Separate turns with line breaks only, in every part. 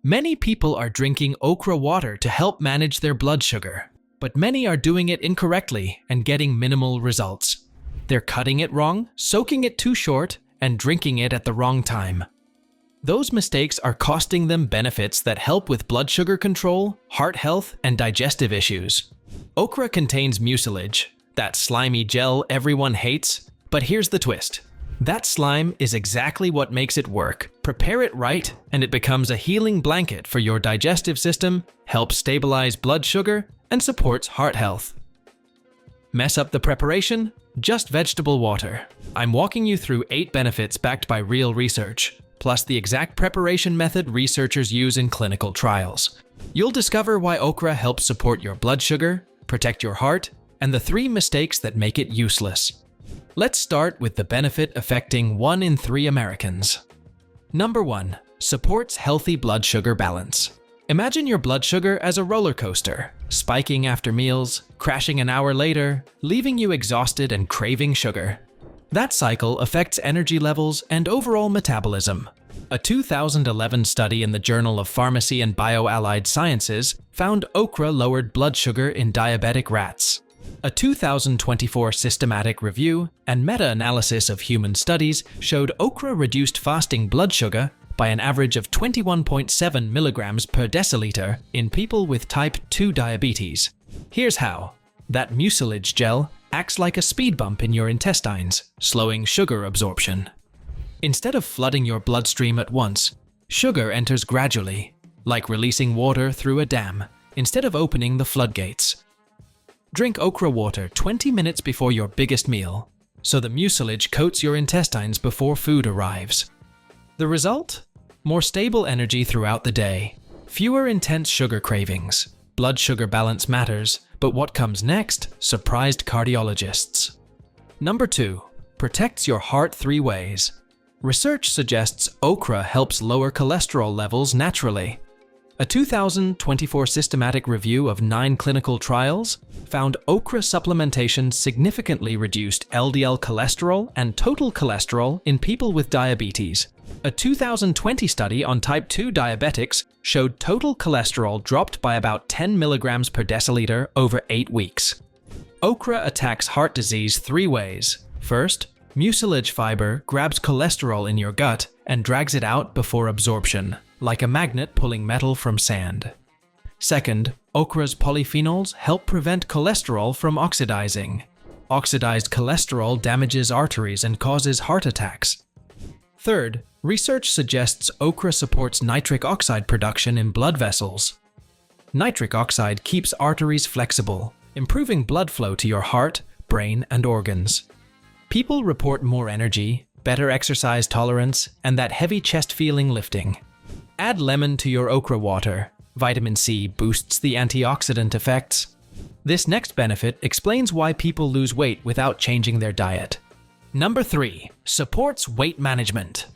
Many people are drinking okra water to help manage their blood sugar, but many are doing it incorrectly and getting minimal results. They're cutting it wrong, soaking it too short, and drinking it at the wrong time. Those mistakes are costing them benefits that help with blood sugar control, heart health, and digestive issues. Okra contains mucilage, that slimy gel everyone hates, but here's the twist. That slime is exactly what makes it work. Prepare it right, and it becomes a healing blanket for your digestive system, helps stabilize blood sugar, and supports heart health. Mess up the preparation? Just vegetable water. I'm walking you through 8 benefits backed by real research, plus the exact preparation method researchers use in clinical trials. You'll discover why okra helps support your blood sugar, protect your heart, and the 3 mistakes that make it useless. Let's start with the benefit affecting 1 in 3 Americans. Number 1. Supports healthy blood sugar balance. Imagine your blood sugar as a roller coaster, spiking after meals, crashing an hour later, leaving you exhausted and craving sugar. That cycle affects energy levels and overall metabolism. A 2011 study in the Journal of Pharmacy and Bioallied Sciences found okra lowered blood sugar in diabetic rats. A 2024 systematic review and meta-analysis of human studies showed okra reduced fasting blood sugar by an average of 21.7 milligrams per deciliter in people with type 2 diabetes. Here's how. That mucilage gel acts like a speed bump in your intestines, slowing sugar absorption. Instead of flooding your bloodstream at once, sugar enters gradually, like releasing water through a dam, instead of opening the floodgates. Drink okra water 20 minutes before your biggest meal, so the mucilage coats your intestines before food arrives. The result? More stable energy throughout the day, fewer intense sugar cravings. Blood sugar balance matters, but what comes next surprised cardiologists. Number 2. Protects your heart 3 ways. Research suggests okra helps lower cholesterol levels naturally. A 2024 systematic review of 9 clinical trials found okra supplementation significantly reduced LDL cholesterol and total cholesterol in people with diabetes. A 2020 study on type 2 diabetics showed total cholesterol dropped by about 10 milligrams per deciliter over 8 weeks. Okra attacks heart disease 3 ways. First, mucilage fiber grabs cholesterol in your gut and drags it out before absorption, like a magnet pulling metal from sand. Second, okra's polyphenols help prevent cholesterol from oxidizing. Oxidized cholesterol damages arteries and causes heart attacks. Third, research suggests okra supports nitric oxide production in blood vessels. Nitric oxide keeps arteries flexible, improving blood flow to your heart, brain, and organs. People report more energy, better exercise tolerance, and that heavy chest feeling lifting. Add lemon to your okra water. Vitamin C boosts the antioxidant effects. This next benefit explains why people lose weight without changing their diet. Number 3. Supports weight management.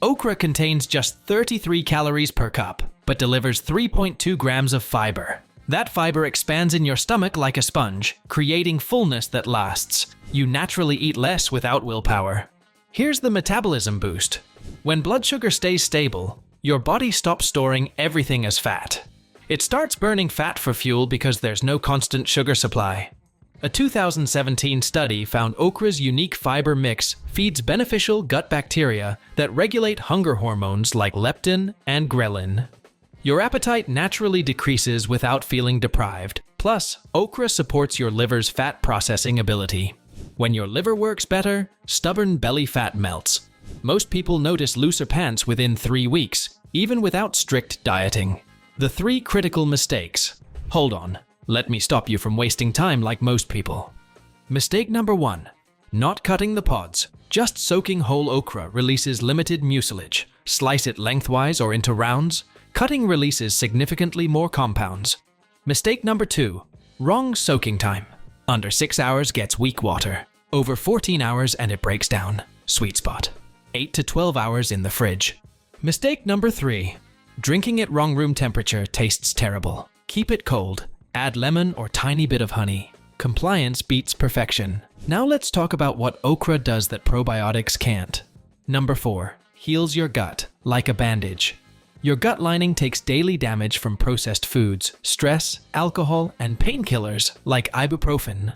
Okra contains just 33 calories per cup, but delivers 3.2 grams of fiber. That fiber expands in your stomach like a sponge, creating fullness that lasts. You naturally eat less without willpower. Here's the metabolism boost. When blood sugar stays stable, your body stops storing everything as fat. It starts burning fat for fuel because there's no constant sugar supply. A 2017 study found okra's unique fiber mix feeds beneficial gut bacteria that regulate hunger hormones like leptin and ghrelin. Your appetite naturally decreases without feeling deprived. Plus, okra supports your liver's fat processing ability. When your liver works better, stubborn belly fat melts. Most people notice looser pants within 3 weeks, even without strict dieting. The 3 critical mistakes. Hold on, let me stop you from wasting time like most people. Mistake number 1. Not cutting the pods. Just soaking whole okra releases limited mucilage. Slice it lengthwise or into rounds. Cutting releases significantly more compounds. Mistake number 2. Wrong soaking time. Under 6 hours gets weak water. Over 14 hours and it breaks down. Sweet spot. 8 to 12 hours in the fridge. Mistake number 3. Drinking at wrong room temperature tastes terrible. Keep it cold. Add lemon or tiny bit of honey. Compliance beats perfection. Now let's talk about what okra does that probiotics can't. Number 4. Heals your gut like a bandage. Your gut lining takes daily damage from processed foods, stress, alcohol, and painkillers like ibuprofen.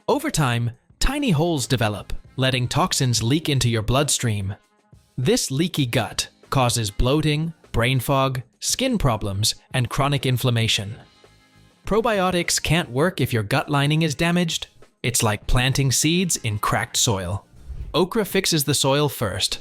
Over time, tiny holes develop, letting toxins leak into your bloodstream. This leaky gut causes bloating, brain fog, skin problems, and chronic inflammation. Probiotics can't work if your gut lining is damaged. It's like planting seeds in cracked soil. Okra fixes the soil first.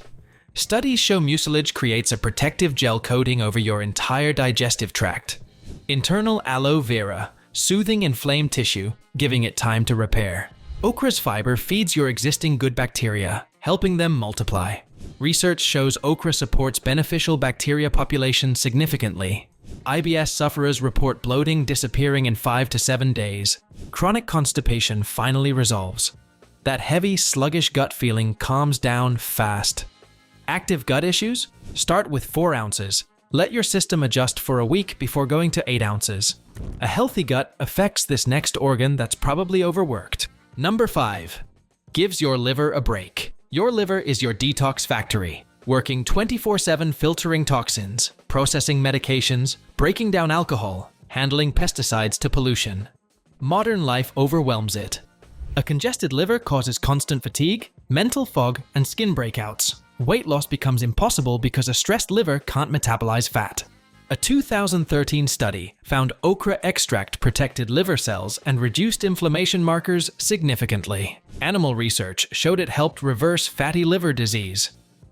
Studies show mucilage creates a protective gel coating over your entire digestive tract. Internal aloe vera, soothing inflamed tissue, giving it time to repair. Okra's fiber feeds your existing good bacteria, helping them multiply. Research shows okra supports beneficial bacteria populations significantly. IBS sufferers report bloating disappearing in 5 to 7 days. Chronic constipation finally resolves. That heavy, sluggish gut feeling calms down fast. Active gut issues? Start with 4 ounces. Let your system adjust for a week before going to 8 ounces. A healthy gut affects this next organ that's probably overworked. Number 5. Gives your liver a break. Your liver is your detox factory, working 24/7 filtering toxins, processing medications, breaking down alcohol, handling pesticides to pollution. Modern life overwhelms it. A congested liver causes constant fatigue, mental fog, and skin breakouts. Weight loss becomes impossible because a stressed liver can't metabolize fat. A 2013 study found okra extract protected liver cells and reduced inflammation markers significantly. Animal research showed it helped reverse fatty liver disease.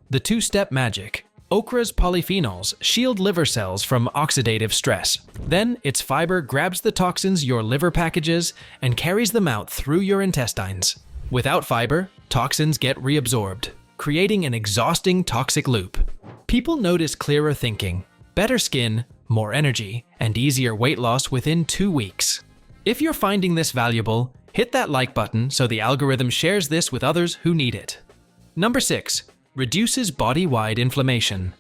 The two-step magic. Okra's polyphenols shield liver cells from oxidative stress. Then, its fiber grabs the toxins your liver packages and carries them out through your intestines. Without fiber, toxins get reabsorbed, creating an exhausting toxic loop. People notice clearer thinking, better skin, more energy, and easier weight loss within 2 weeks. If you're finding this valuable, hit that like button so the algorithm shares this with others who need it. Number 6. Reduces body-wide inflammation.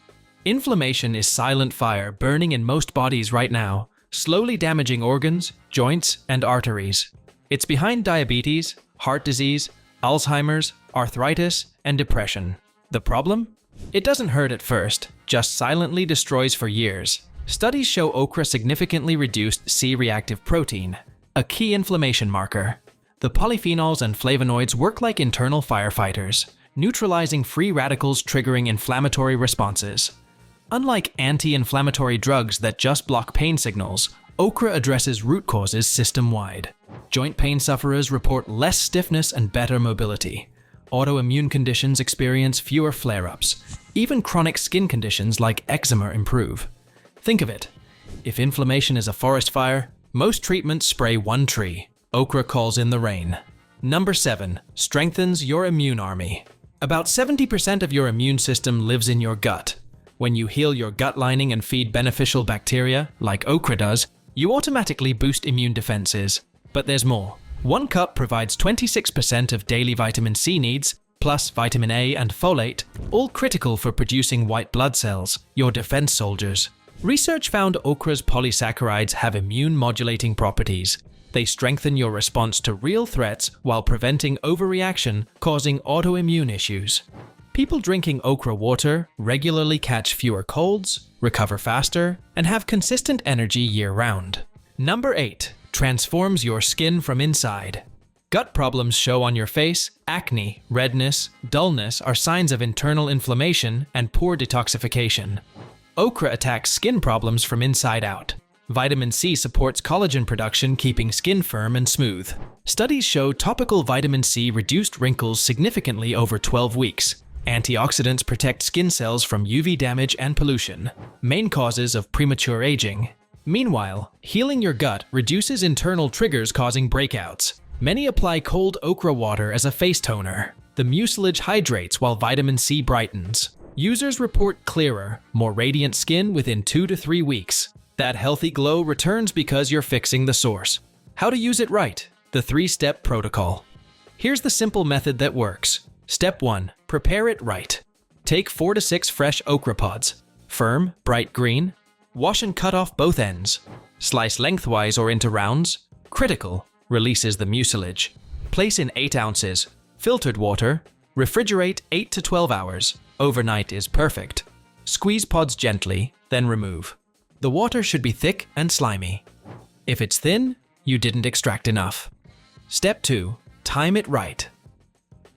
Inflammation is silent fire burning in most bodies right now, slowly damaging organs, joints, and arteries. It's behind diabetes, heart disease, Alzheimer's, arthritis, and depression. The problem? It doesn't hurt at first, just silently destroys for years. Studies show okra significantly reduced C-reactive protein, a key inflammation marker. The polyphenols and flavonoids work like internal firefighters, neutralizing free radicals triggering inflammatory responses. Unlike anti-inflammatory drugs that just block pain signals, okra addresses root causes system-wide. Joint pain sufferers report less stiffness and better mobility. Autoimmune conditions experience fewer flare-ups. Even chronic skin conditions like eczema improve. Think of it. If inflammation is a forest fire, most treatments spray one tree. Okra calls in the rain. Number 7. Strengthens your immune army. About 70% of your immune system lives in your gut. When you heal your gut lining and feed beneficial bacteria, like okra does, you automatically boost immune defenses. But there's more. 1 cup provides 26% of daily vitamin C needs, plus vitamin A and folate, all critical for producing white blood cells, your defense soldiers. Research found okra's polysaccharides have immune-modulating properties. They strengthen your response to real threats while preventing overreaction, causing autoimmune issues. People drinking okra water regularly catch fewer colds, recover faster, and have consistent energy year-round. Number 8. Transforms your skin from inside. Gut problems show on your face. Acne, redness, dullness are signs of internal inflammation and poor detoxification. Okra attacks skin problems from inside out. Vitamin C supports collagen production, keeping skin firm and smooth. Studies show topical vitamin C reduced wrinkles significantly over 12 weeks. Antioxidants protect skin cells from UV damage and pollution, main causes of premature aging. Meanwhile, healing your gut reduces internal triggers causing breakouts. Many apply cold okra water as a face toner. The mucilage hydrates while vitamin C brightens. Users report clearer, more radiant skin within 2 to 3 weeks. That healthy glow returns because you're fixing the source. How to use it right? The 3-step protocol. Here's the simple method that works. Step 1. Prepare it right. Take 4 to 6 fresh okra pods. Firm, bright green. Wash and cut off both ends. Slice lengthwise or into rounds. Critical. Releases the mucilage. Place in 8 ounces. Filtered water. Refrigerate 8 to 12 hours. Overnight is perfect. Squeeze pods gently. then remove. The water should be thick and slimy. If it's thin, you didn't extract enough. Step 2. Time it right.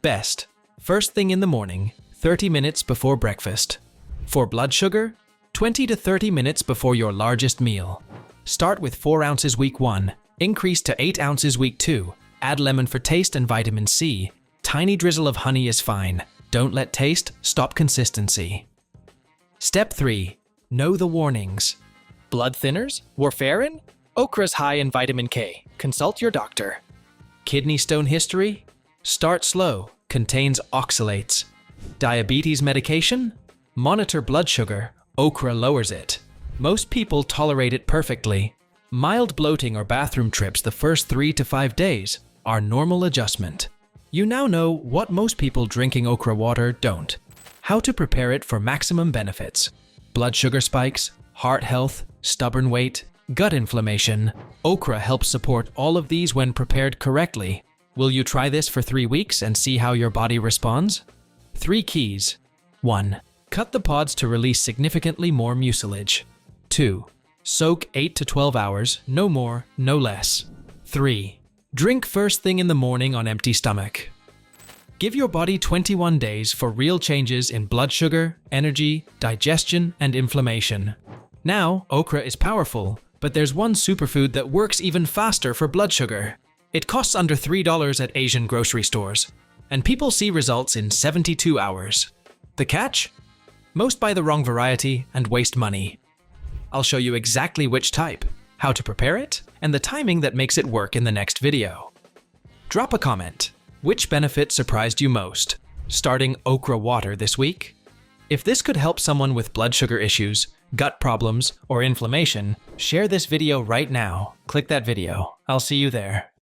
Best. First thing in the morning, 30 minutes before breakfast. For blood sugar, 20 to 30 minutes before your largest meal. Start with 4 ounces week 1, increase to 8 ounces week 2, add lemon for taste and vitamin C. Tiny drizzle of honey is fine. Don't let taste stop consistency. Step 3. Know the warnings. Blood thinners? Warfarin? Okra's high in vitamin K. Consult your doctor. Kidney stone history? Start slow. Contains oxalates. Diabetes medication? Monitor blood sugar. Okra lowers it. Most people tolerate it perfectly. Mild bloating or bathroom trips the first 3 to 5 days are normal adjustment. You now know what most people drinking okra water don't. How to prepare it for maximum benefits. Blood sugar spikes, heart health, stubborn weight, gut inflammation. Okra helps support all of these when prepared correctly. Will you try this for 3 weeks and see how your body responds? 3 keys. 1. Cut the pods to release significantly more mucilage. 2. Soak 8 to 12 hours, no more, no less. 3. Drink first thing in the morning on empty stomach. Give your body 21 days for real changes in blood sugar, energy, digestion, and inflammation. Now, okra is powerful, but there's one superfood that works even faster for blood sugar. It costs under $3 at Asian grocery stores, and people see results in 72 hours. The catch? Most buy the wrong variety and waste money. I'll show you exactly which type, how to prepare it, and the timing that makes it work in the next video. Drop a comment. Which benefit surprised you most? Starting okra water this week? If this could help someone with blood sugar issues, gut problems, or inflammation, share this video right now. Click that video. I'll see you there.